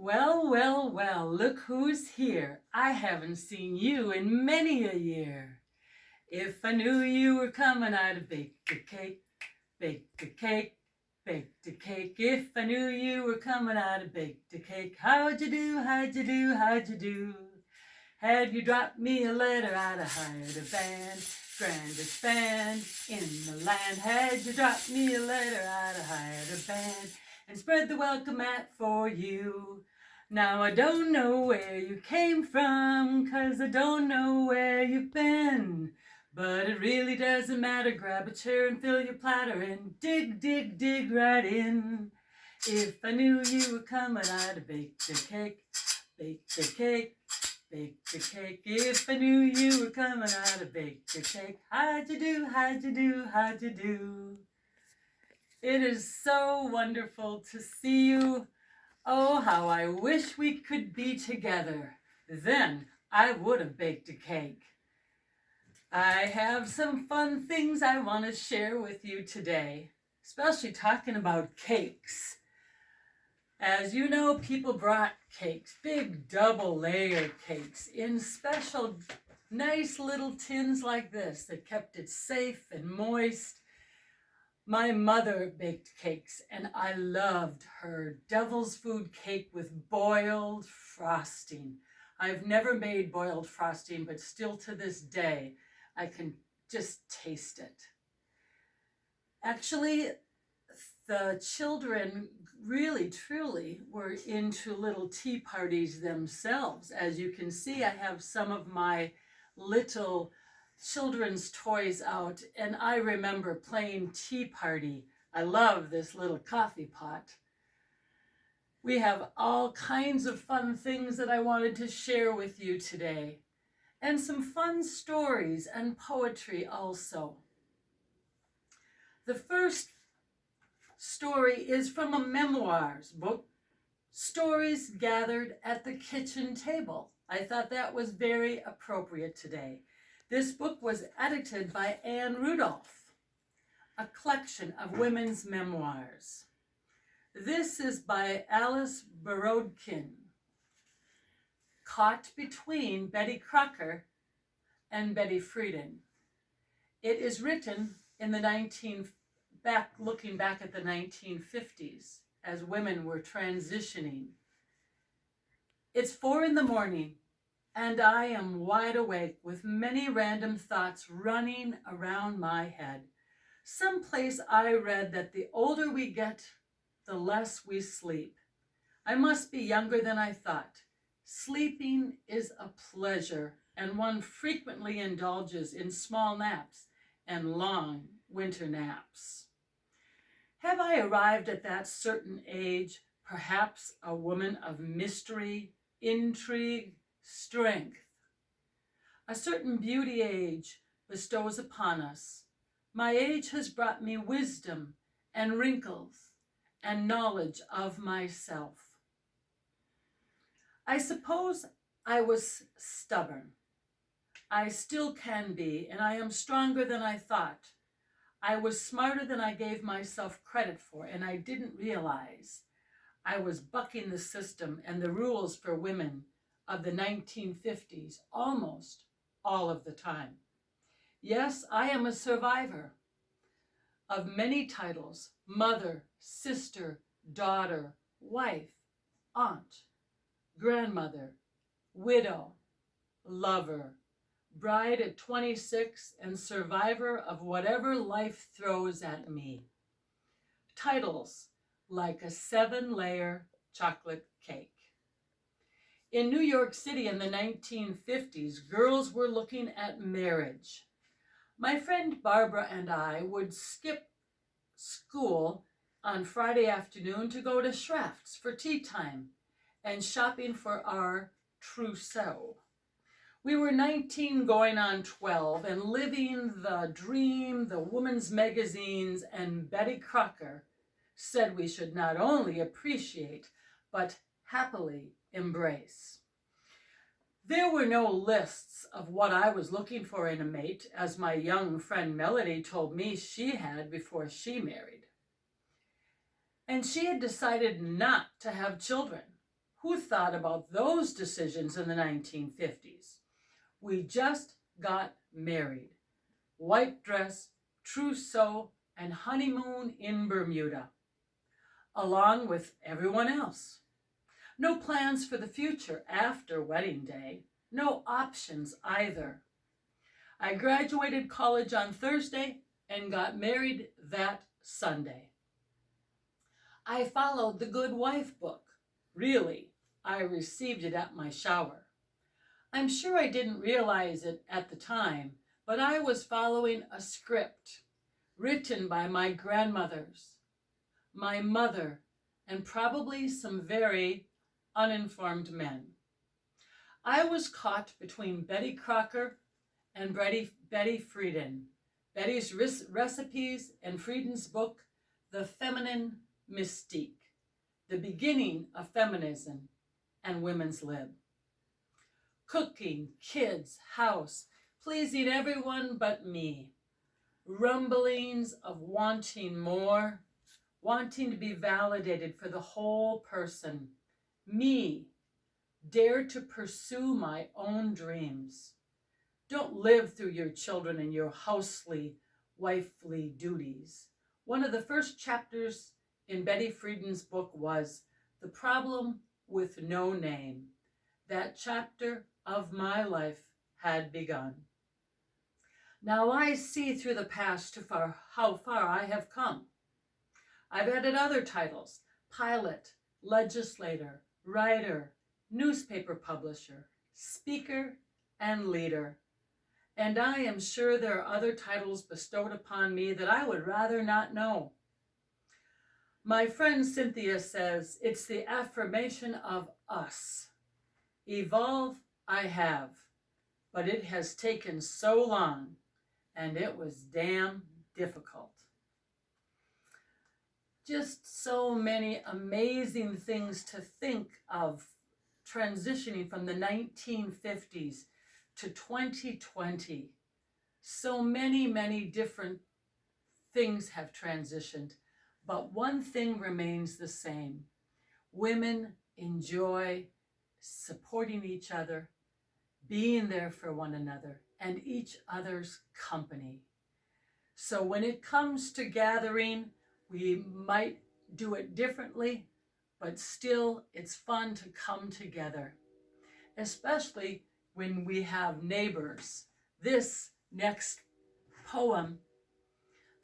Well, well, well, look who's here. I haven't seen you in many a year. If I knew you were coming, I'd have baked a cake, baked a cake, baked a cake. If I knew you were coming, I'd have baked a cake. How'd you do, how'd you do, how'd you do? Had you dropped me a letter, I'd have hired a band, grandest band in the land. Had you dropped me a letter, I'd have hired a band and spread the welcome mat for you. Now I don't know where you came from, 'cause I don't know where you've been. But it really doesn't matter, grab a chair and fill your platter and dig, dig, dig right in. If I knew you were coming, I'd have baked a cake, baked a cake, baked a cake. If I knew you were coming, I'd have baked a cake. How'd you do, how'd you do, how'd you do? It is so wonderful to see you. Oh, how I wish we could be together. Then I would have baked a cake. I have some fun things I want to share with you today, especially talking about cakes. As you know, people brought cakes, big double layer cakes in special nice little tins like this that kept it safe and moist. My mother baked cakes, and I loved her devil's food cake with boiled frosting. I've never made boiled frosting, but still to this day, I can just taste it. Actually, the children really, truly were into little tea parties themselves. As you can see, I have some of my little children's toys out, and I remember playing tea party. I love this little coffee pot. We have all kinds of fun things that I wanted to share with you today, and some fun stories and poetry also. The first story is from a memoirs book, Stories Gathered at the Kitchen Table. I thought that was very appropriate today. This book was edited by Anne Rudolph, a collection of women's memoirs. This is by Alice Borodkin, Caught Between Betty Crocker and Betty Friedan. It is written in the looking back at the 1950s as women were transitioning. It's 4 a.m, and I am wide awake with many random thoughts running around my head. Someplace I read that the older we get, the less we sleep. I must be younger than I thought. Sleeping is a pleasure, and one frequently indulges in small naps and long winter naps. Have I arrived at that certain age, perhaps a woman of mystery, intrigue, strength? A certain beauty age bestows upon us. My age has brought me wisdom and wrinkles and knowledge of myself. I suppose I was stubborn. I still can be, and I am stronger than I thought. I was smarter than I gave myself credit for, and I didn't realize I was bucking the system and the rules for women of the 1950s almost all of the time. Yes, I am a survivor of many titles: mother, sister, daughter, wife, aunt, grandmother, widow, lover, bride at 26, and survivor of whatever life throws at me. Titles like a 7-layer chocolate cake. In New York City in the 1950s, girls were looking at marriage. My friend Barbara and I would skip school on Friday afternoon to go to Schrafft's for tea time and shopping for our trousseau. We were 19 going on 12 and living the dream the women's magazines and Betty Crocker said we should not only appreciate, but happily embrace. There were no lists of what I was looking for in a mate, as my young friend Melody told me she had before she married. And she had decided not to have children. Who thought about those decisions in the 1950s? We just got married. White dress, trousseau, and honeymoon in Bermuda, along with everyone else. No plans for the future after wedding day. No options either. I graduated college on Thursday and got married that Sunday. I followed the Good Wife book. Really, I received it at my shower. I'm sure I didn't realize it at the time, but I was following a script written by my grandmothers, my mother, and probably some very uninformed men. I was caught between Betty Crocker and Betty Friedan. Betty's recipes and Friedan's book, The Feminine Mystique, the beginning of feminism and women's lib. Cooking, kids, house, pleasing everyone but me. Rumblings of wanting more, wanting to be validated for the whole person. Me, dare to pursue my own dreams. Don't live through your children and your housely, wifely duties. One of the first chapters in Betty Friedan's book was The Problem with No Name. That chapter of my life had begun. Now I see through the past to how far I have come. I've added other titles: pilot, legislator, writer, newspaper publisher, speaker, and leader. And I am sure there are other titles bestowed upon me that I would rather not know. My friend Cynthia says it's the affirmation of us. Evolve I have, but it has taken so long, and it was damn difficult. Just so many amazing things to think of transitioning from the 1950s to 2020. So many different things have transitioned, but one thing remains the same. Women enjoy supporting each other, being there for one another, and each other's company. So when it comes to gathering, we might do it differently, but still it's fun to come together, especially when we have neighbors. This next poem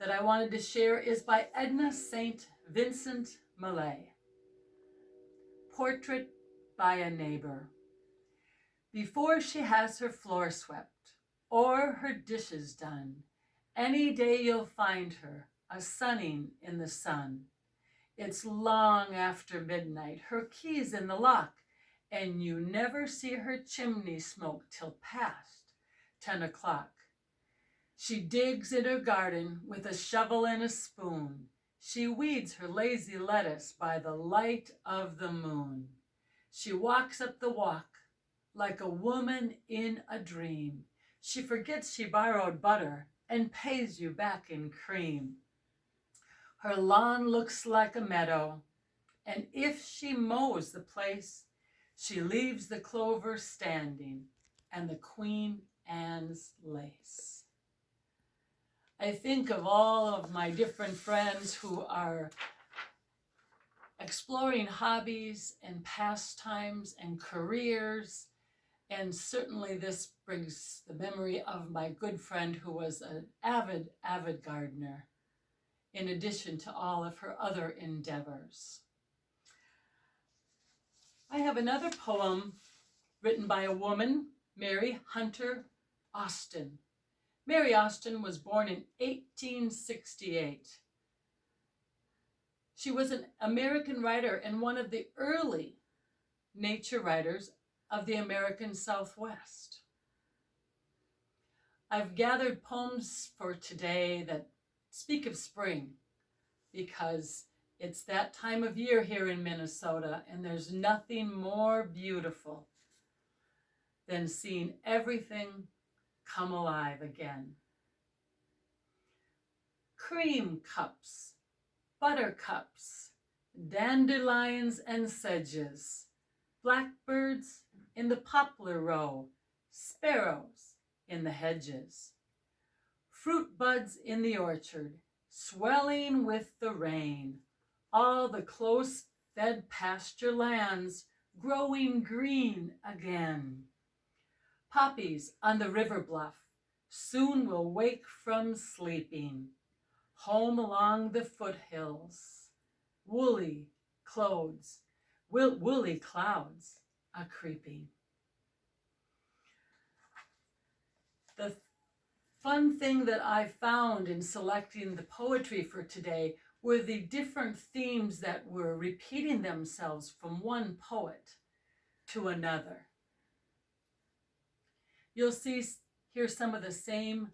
that I wanted to share is by Edna St. Vincent Millay. Portrait by a Neighbor. Before she has her floor swept or her dishes done, any day you'll find her a-sunning in the sun. It's long after midnight, her key's in the lock, and you never see her chimney smoke till past 10 o'clock. She digs in her garden with a shovel and a spoon. She weeds her lazy lettuce by the light of the moon. She walks up the walk like a woman in a dream. She forgets she borrowed butter and pays you back in cream. Her lawn looks like a meadow, and if she mows the place, she leaves the clover standing and the Queen Anne's lace. I think of all of my different friends who are exploring hobbies and pastimes and careers, and certainly this brings the memory of my good friend who was an avid gardener, in addition to all of her other endeavors. I have another poem written by a woman, Mary Hunter Austin. Mary Austin was born in 1868. She was an American writer and one of the early nature writers of the American Southwest. I've gathered poems for today that speak of spring because it's that time of year here in Minnesota, and there's nothing more beautiful than seeing everything come alive again. Cream cups, buttercups, dandelions and sedges, blackbirds in the poplar row, sparrows in the hedges, fruit buds in the orchard, swelling with the rain, all the close-fed pasture lands growing green again. Poppies on the river bluff soon will wake from sleeping, home along the foothills, woolly clouds a creeping. The fun thing that I found in selecting the poetry for today were the different themes that were repeating themselves from one poet to another. You'll hear some of the same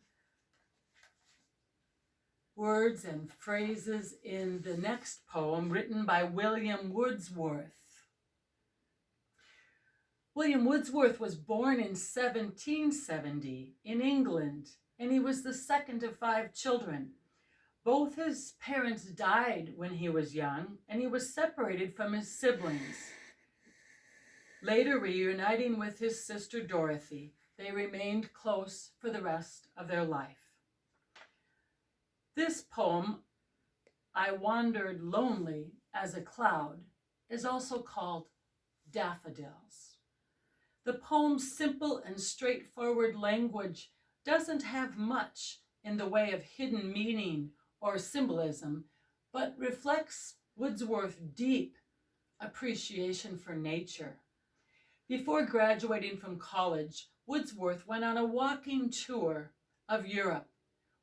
words and phrases in the next poem written by William Wordsworth. William Wordsworth was born in 1770 in England, and he was the second of 5 children. Both his parents died when he was young, and he was separated from his siblings. Later, reuniting with his sister Dorothy, they remained close for the rest of their life. This poem, I Wandered Lonely as a Cloud, is also called Daffodils. The poem's simple and straightforward language doesn't have much in the way of hidden meaning or symbolism, but reflects Wordsworth's deep appreciation for nature. Before graduating from college, Wordsworth went on a walking tour of Europe,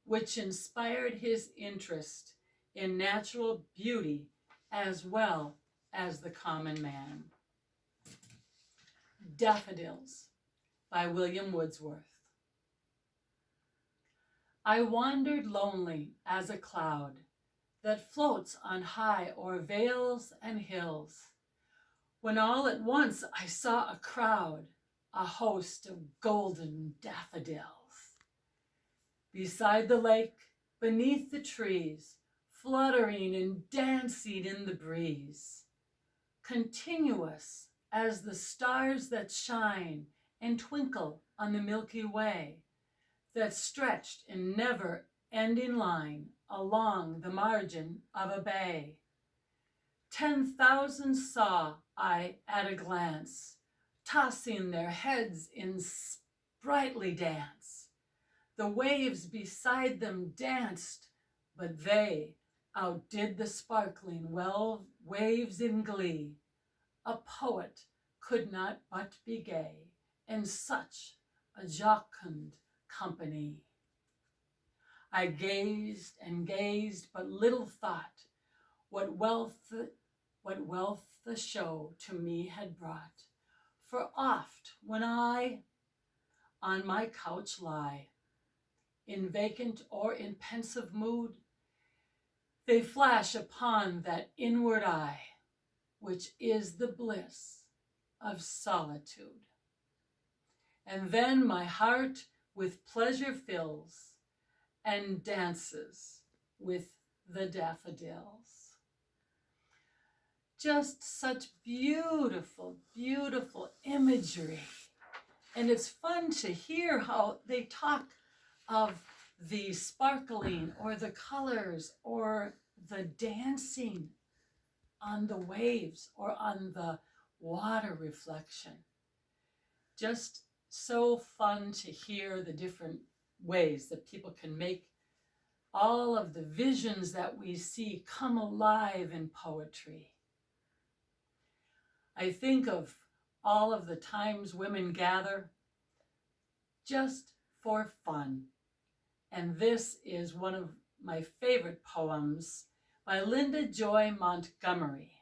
which inspired his interest in natural beauty as well as the common man. Daffodils by William Wordsworth. I wandered lonely as a cloud that floats on high o'er vales and hills, when all at once I saw a crowd, a host of golden daffodils. Beside the lake, beneath the trees, fluttering and dancing in the breeze, continuous as the stars that shine and twinkle on the Milky Way, that stretched in never-ending line along the margin of a bay. 10,000 saw I at a glance, tossing their heads in sprightly dance. The waves beside them danced, but they outdid the sparkling waves in glee. A poet could not but be gay in such a jocund company. I gazed and gazed, but little thought what wealth the show to me had brought. For oft when I on my couch lie, in vacant or in pensive mood, they flash upon that inward eye, which is the bliss of solitude. And then my heart with pleasure fills and dances with the daffodils. Just such beautiful, beautiful imagery. And it's fun to hear how they talk of the sparkling or the colors or the dancing on the waves or on the water reflection. Just so fun to hear the different ways that people can make all of the visions that we see come alive in poetry. I think of all of the times women gather just for fun. And this is one of my favorite poems by Linda Joy Montgomery.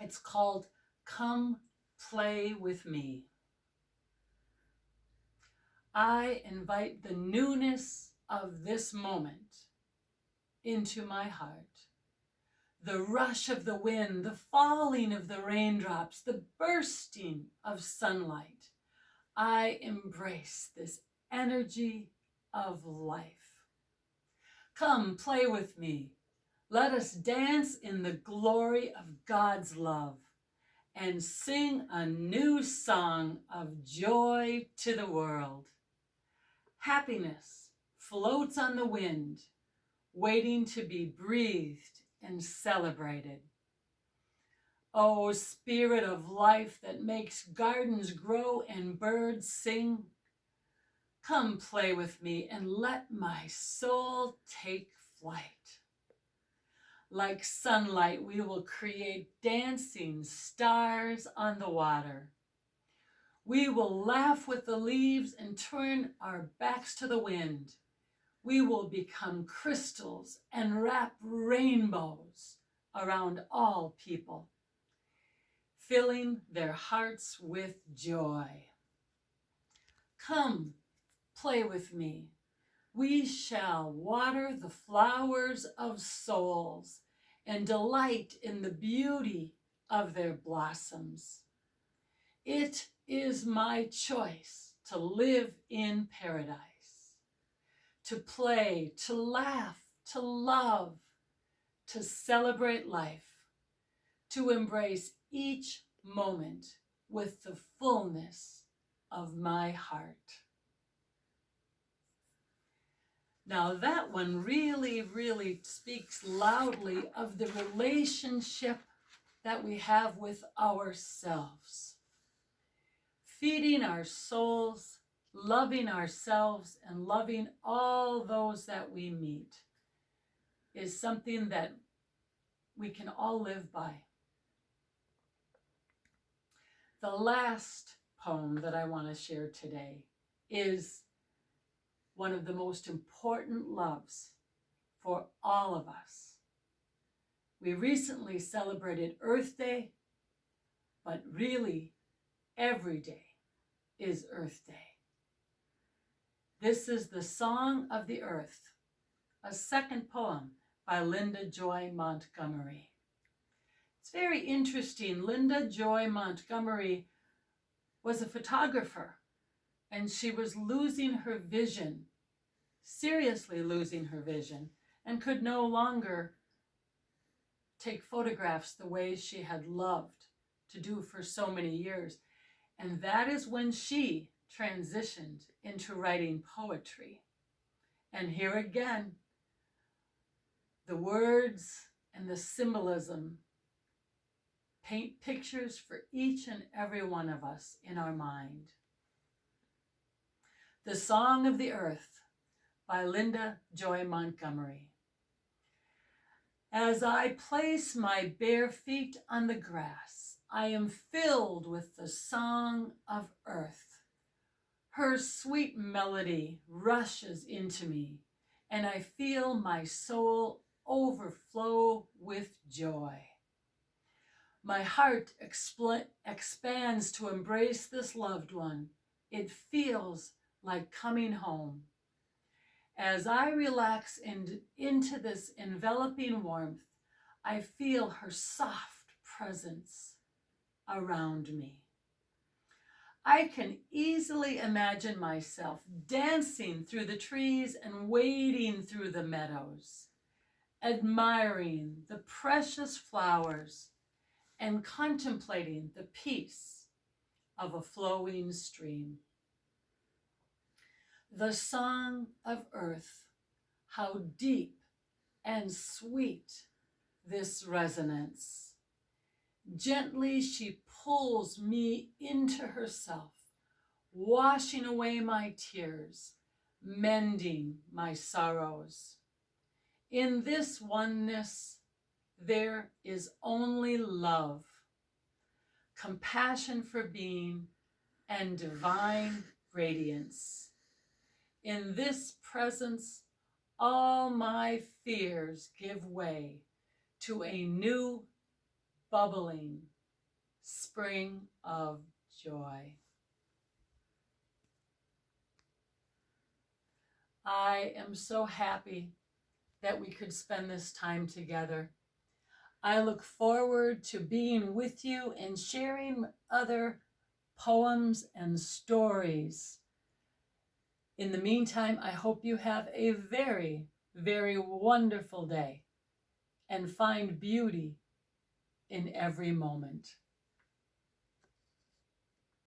It's called Come Play With Me. I invite the newness of this moment into my heart. The rush of the wind, the falling of the raindrops, the bursting of sunlight. I embrace this energy of life. Come play with me. Let us dance in the glory of God's love and sing a new song of joy to the world. Happiness floats on the wind, waiting to be breathed and celebrated. O spirit of life that makes gardens grow and birds sing, come play with me and let my soul take flight. Like sunlight, we will create dancing stars on the water. We will laugh with the leaves and turn our backs to the wind. We will become crystals and wrap rainbows around all people, filling their hearts with joy. Come, play with me. We shall water the flowers of souls and delight in the beauty of their blossoms. It is my choice to live in paradise, to play, to laugh, to love, to celebrate life, to embrace each moment with the fullness of my heart. Now that one really speaks loudly of the relationship that we have with ourselves. Feeding our souls, loving ourselves, and loving all those that we meet is something that we can all live by. The last poem that I want to share today is one of the most important loves for all of us. We recently celebrated Earth Day, but really every day is Earth Day. This is The Song of the Earth, a second poem by Linda Joy Montgomery. It's very interesting. Linda Joy Montgomery was a photographer, and she was losing her vision, seriously losing her vision, and could no longer take photographs the way she had loved to do for so many years. And that is when she transitioned into writing poetry. And here again, the words and the symbolism paint pictures for each and every one of us in our mind. The Song of the Earth by Linda Joy Montgomery. As I place my bare feet on the grass, I am filled with the song of earth. Her sweet melody rushes into me, and I feel my soul overflow with joy. My heart expands to embrace this loved one. It feels like coming home. As I relax into this enveloping warmth, I feel her soft presence around me. I can easily imagine myself dancing through the trees and wading through the meadows, admiring the precious flowers and contemplating the peace of a flowing stream. The song of earth, how deep and sweet this resonance. Gently she pulls me into herself, washing away my tears, mending my sorrows. In this oneness, there is only love, compassion for being, and divine radiance. In this presence, all my fears give way to a new, bubbling spring of joy. I am so happy that we could spend this time together. I look forward to being with you and sharing other poems and stories. In the meantime, I hope you have a very, very wonderful day and find beauty in every moment.